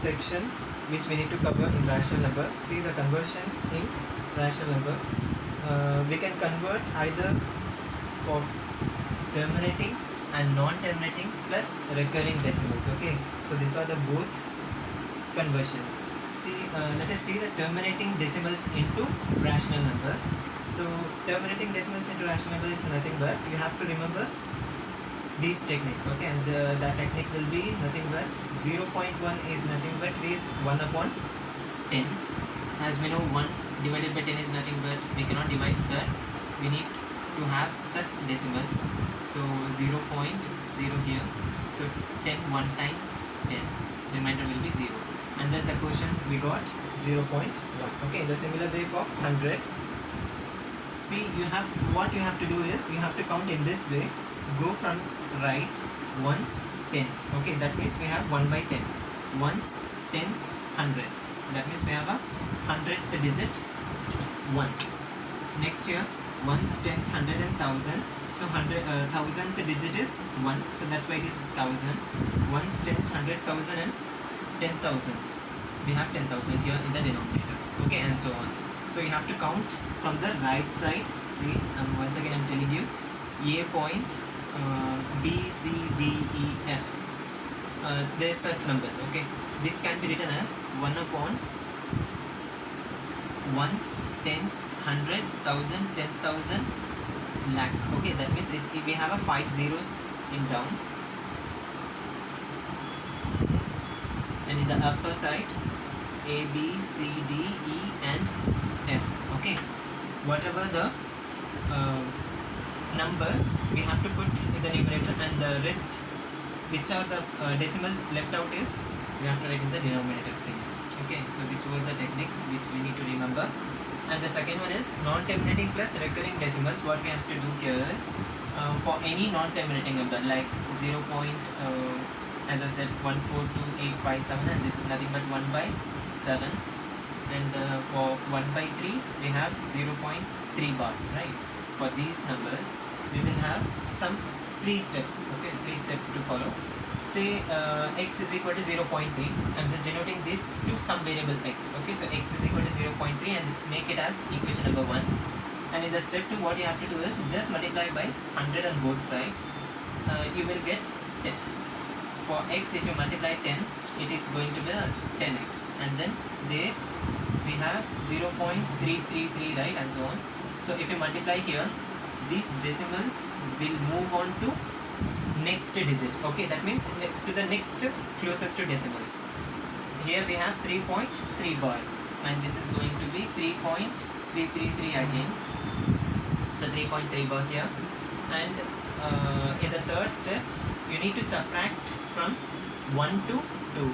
section which we need to cover in rational number. See the conversions in rational number. We can convert either for terminating and non-terminating plus recurring decimals. Okay, so these are the both conversions. See, let us see the terminating decimals into rational numbers. So terminating decimals into rational numbers is nothing but you have to remember these techniques. Okay, and that technique will be nothing but 0.1 is nothing but is 1 upon 10. As we know, 1 divided by 10 is nothing but we cannot divide that. We need to have such decimals. So 0.0 here. So 10 1 times 10. Remainder will be 0. And thus the quotient we got 0.1. Okay, in the similar way for 100. See, what you have to do is you have to count in this way. Go from right ones, tens. Okay, that means we have 1 by 10. Ones, tens, 100. That means we have a 100th digit 1. Next here, ones, tens, 100 and 1000. So 1000th digit is 1. So that's why it is 1000. Ones, tens, 100,000 and 10,000. We have 10,000 here in the denominator. Okay, and so on. So you have to count from the right side. See, once again I'm telling you, A point, B, C, D, E, F. There's such numbers. Okay, this can be written as 1 upon ones, tens, 100, 1000, 10,000, lakh. Okay, that means if we have a 5 zeros in down, and in the upper side, A, B, C, D, E and F. Okay, whatever the numbers we have to put in the numerator, and the rest which are the decimals left out is we have to write in the denominator thing. Okay, so this was the technique which we need to remember. And the second one is non-terminating plus recurring decimals. What we have to do here is for any non-terminating number like 0. As I said, 142,857, and this is nothing but 1 by 7. And for 1 by 3 we have 0.3 bar, right? For these numbers we will have some 3 steps. Okay, 3 steps to follow. Say x is equal to 0.3. I'm just denoting this to some variable x. Okay, so x is equal to 0.3 and make it as equation number 1. And in the step 2, what you have to do is just multiply by 100 on both sides. You will get 10. For x, if you multiply 10, it is going to be 10x. And then there we have 0.333, right, and so on. So if you multiply here, this decimal will move on to next digit. Okay, that means to the next closest to decimals. Here we have 3.3 bar, and this is going to be 3.333 again. So 3.3 bar here, and in the third step you need to subtract from 1 to 2.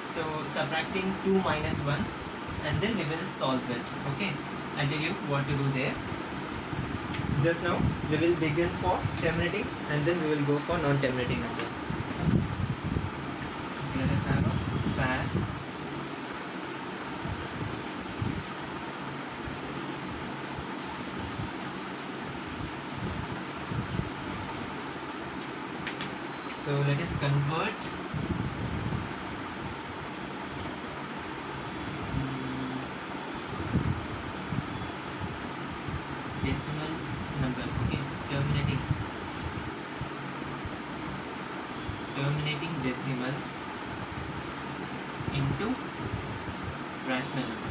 So subtracting 2 minus 1, and then we will solve it. Okay, I'll tell you what to do there. Just now we will begin for terminating, and then we will go for non-terminating numbers. Let us have a fair. So let us convert decimal number. Okay, terminating decimals into rational number.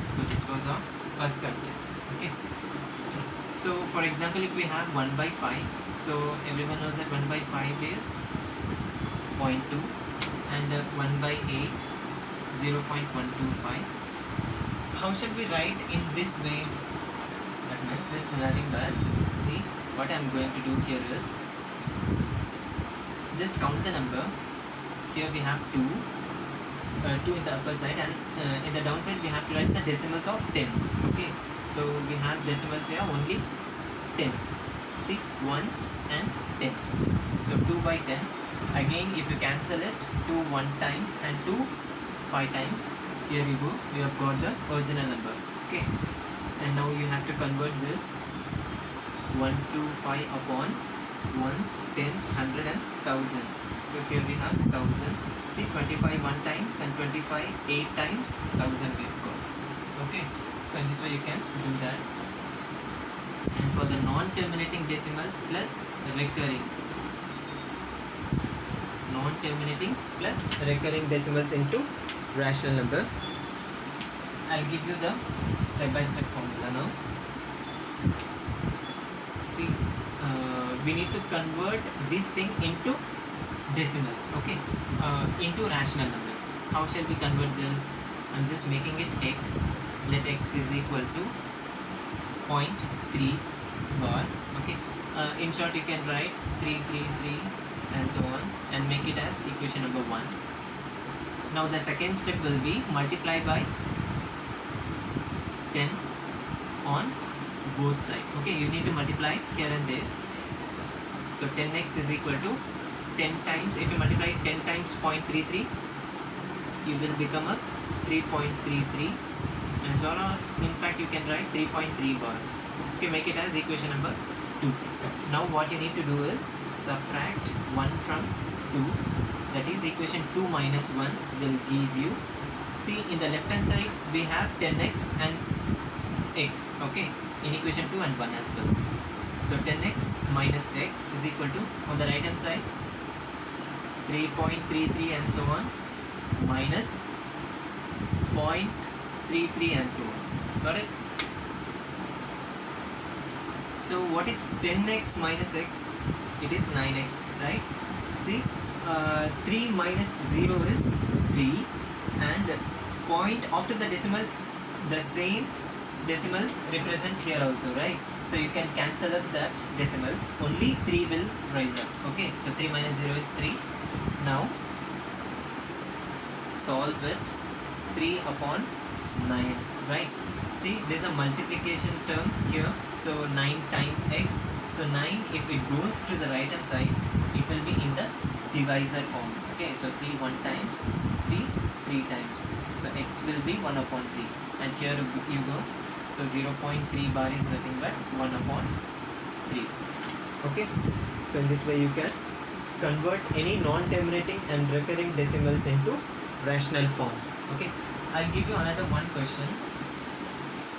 So this was our first content. Okay, so for example, if we have 1 by 5, so everyone knows that 1 by 5 is 0.2, and 1 by 8 0.125. How should we write in this way? That means this is nothing but, see, what I am going to do here is just count the number. Here we have 2 in the upper side, and in the downside we have to write the decimals of 10. Okay, so we have decimals here only 10. See, ones and 10. So 2 by 10. Again, if you cancel it, 2 1 times and 2 5 times. Here you go, you have got the original number. Okay, and now you have to convert this 125 upon ones, tens, hundred and thousand. So here we have 1000. See, 25 one times and 25 8 times 1000 we've got. Okay, so in this way you can do that. And for the non-terminating decimals plus recurring, non-terminating plus recurring decimals into rational number, I'll give you the step-by-step formula now. See, we need to convert this thing into decimals, okay, into rational numbers. How shall we convert this? I'm just making it x. Let x is equal to 0.3 bar, okay. In short, you can write 333 and so on and make it as equation number 1. Now the second step will be multiply by 10 on both sides. Okay, you need to multiply here and there. So 10x is equal to 10 times, if you multiply 10 times 0.33, you will become a 3.33 and so on. In fact, you can write 3.3 bar. Okay, make it as equation number 2. Now what you need to do is subtract 1 from 2. That is equation 2 minus 1 will give you, see, in the left hand side we have 10x and x, okay, in equation 2 and 1 as well. So 10x minus x is equal to, on the right hand side, 3.33 and so on minus 0.33 and so on. Got it? So what is 10x minus x? It is 9x, right? See, 3 minus 0 is 3 and point after the decimal, the same decimals represent here also, right? So you can cancel up that decimals, only 3 will rise up. Okay, so 3 minus 0 is 3. Now solve it. 3 upon 9, right? See, there's a multiplication term here, so 9 times x. So 9, if it goes to the right hand side, it will be in the divisor form. Okay, so 3 1 times, 3 3 times. So x will be 1 upon 3, and here you go. So 0.3 bar is nothing but 1 upon 3. Okay, so in this way you can convert any non-terminating and recurring decimals into rational form. Okay, I'll give you another one question.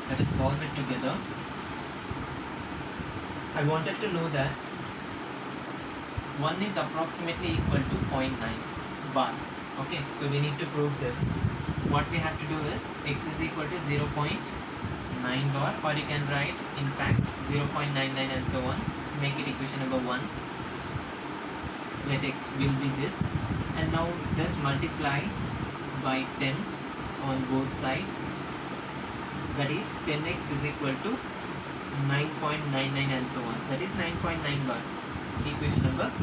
Let us solve it together. I wanted to know that 1 is approximately equal to 0.9 bar. Okay, so we need to prove this. What we have to do is x is equal to 0.9 bar, or you can write in fact 0.99 and so on. Make it equation number 1. Let x will be this, and now just multiply by 10 on both sides. That is 10x is equal to 9.99 and so on. That is 9.9 bar. Equation number 2.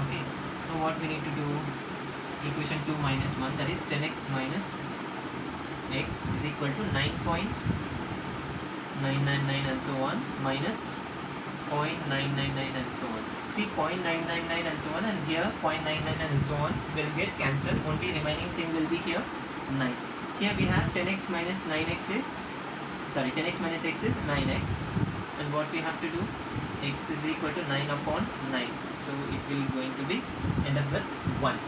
Okay. So what we need to do? Equation 2 minus 1. That is 10x minus x is equal to 9.999 and so on minus 0.999 and so on. See, 0.999 and so on, and here 0.999 and so on will get cancelled. Only remaining thing will be here 9. Here we have 10x minus 9x is, sorry, 10x minus x is 9x, and what we have to do, x is equal to 9 upon 9, so it will going to be end up with 1.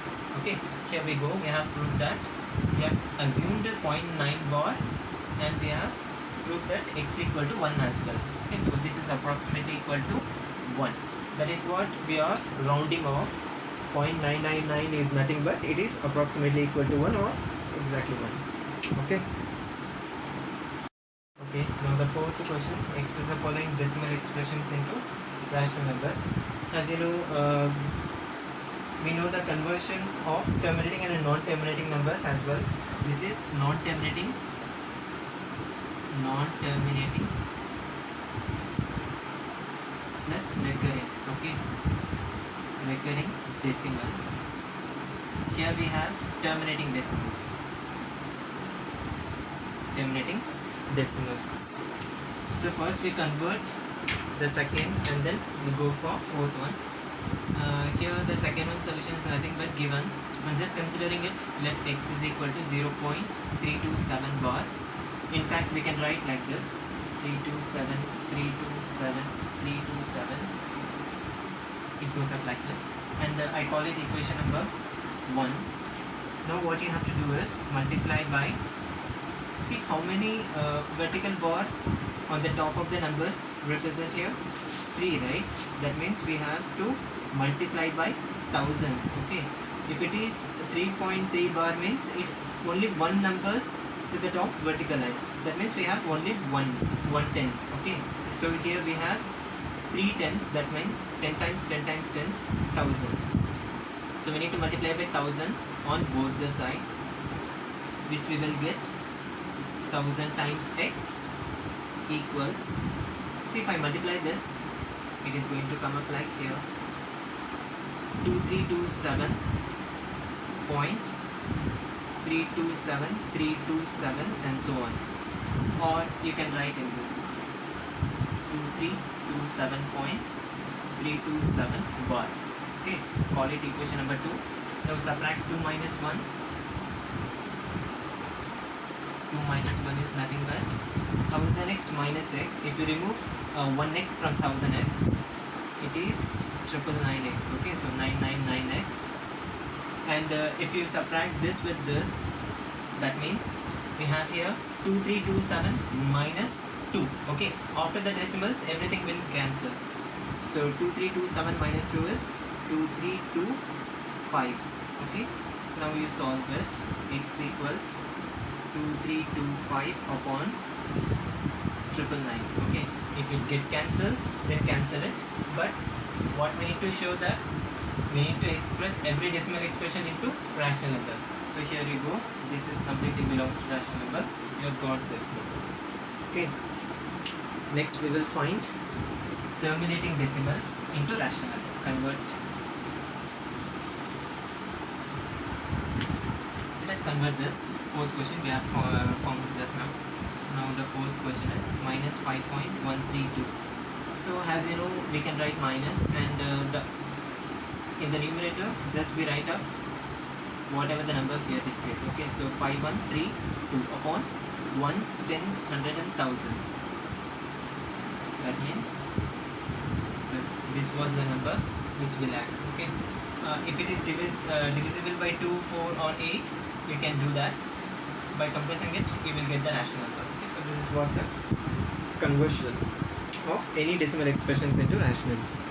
Okay, here we go. We have proved that we have assumed 0.9 bar, and we have proved that x equal to 1 as well. Okay, so this is approximately equal to 1. That is what we are rounding off. 0.999 is nothing but it is approximately equal to 1 or exactly 1. Okay. Okay, now the fourth question, express the following decimal expressions into rational numbers. As you know, we know the conversions of terminating and non-terminating numbers as well. This is non-terminating plus recurring. Okay, recurring decimals. Here we have terminating decimals. So first we convert the second, and then we go for fourth one. Here the second one solution is nothing but given. I'm just considering it. Let x is equal to 0.327 bar. In fact, we can write like this: 327, 327, 327, it goes up like this, and I call it equation number 1. Now what you have to do is multiply by, see how many vertical bar on the top of the numbers represent here? 3, right? That means we have to multiply by thousands. Okay, if it is 3.3 bar means it only one numbers to the top vertical line. That means we have only ones, 1 tens. Okay, so here we have 3 tens. That means 10 times 10 times 10s, 1000. So we need to multiply by 1000 on both the side, which we will get 1000 times x equals, see if I multiply this, it is going to come up like here, 2327.327327 and so on. Or you can write in this 2327.327 bar. Okay, call it equation number 2. Now subtract 2 minus 1. 2 minus 1 is nothing but 1000x minus x. If you remove 1x from 1000x, it is 999x. Okay, so 999x. And if you subtract this with this, that means we have here 2327 minus 2. Okay, after the decimals, everything will cancel. So 2327 minus 2 is 2325. Okay, now you solve it. X equals 2325 upon 999. Okay, if it get cancelled, then cancel it. But what we need to show that we need to express every decimal expression into rational number. So here you go. This is completely belongs to rational number. You have got this number. Okay. Next we will find terminating decimals into rational number. Convert. Let us convert this. Fourth question we have found just now. Now the fourth question is minus 5.132. So as you know, we can write minus, and in the numerator just we write up whatever the number here displays. Okay, so 5132 upon ones, tens, hundred and thousand. That means this was the number which we lack. Okay, if it is divisible by 2, 4 or 8, you can do that. By compressing it, you will get the rational number. Okay, so this is what the conversions of any decimal expressions into rationals.